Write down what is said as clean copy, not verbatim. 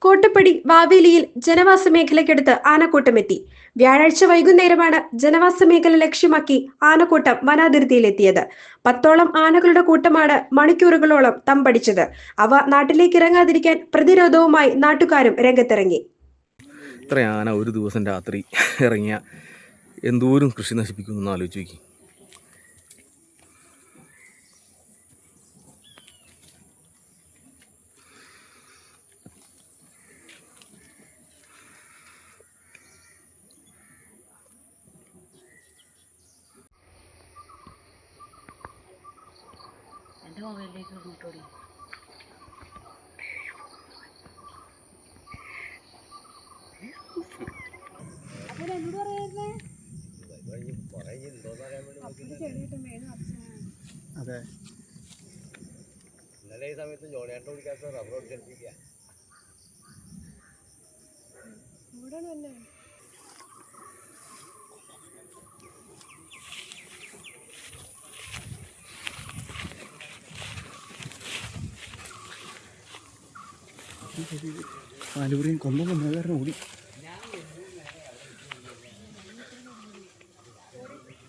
കോട്ടപ്പടി വാവേലിയിൽ ജനവാസ മേഖലയ്ക്കടുത്ത് ആനക്കൂട്ടമെത്തി. വ്യാഴാഴ്ച വൈകുന്നേരമാണ് ജനവാസ മേഖല ലക്ഷ്യമാക്കി ആനക്കൂട്ടം വനാതിർത്തിയിലെത്തിയത്. 10ഓളം ആനകളുടെ കൂട്ടമാണ് മണിക്കൂറുകളോളം തമ്പടിച്ചത്. അവ നാട്ടിലേക്ക് ഇറങ്ങാതിരിക്കാൻ പ്രതിരോധവുമായി നാട്ടുകാരും രംഗത്തിറങ്ങി. ഇത്ര ആന ഒരു ദിവസം രാത്രി ഇറങ്ങിയ എന്തോരം കൃഷി നശിപ്പിക്കുമെന്ന് ആലോചിച്ച് നോക്കി. എൻ്റെ മൊബൈലിലേക്ക് കൂട്ടോടി. അതെ, ഇന്നലെ ഈ സമയത്ത് ജോളിയാട്ടം കുടിക്കാത്ത റബ്ബർ ഓടിച്ചെടുപ്പിക്കുക. പാലൂരിയും കൊമ്പം വന്നത് കാരണം ഓടി.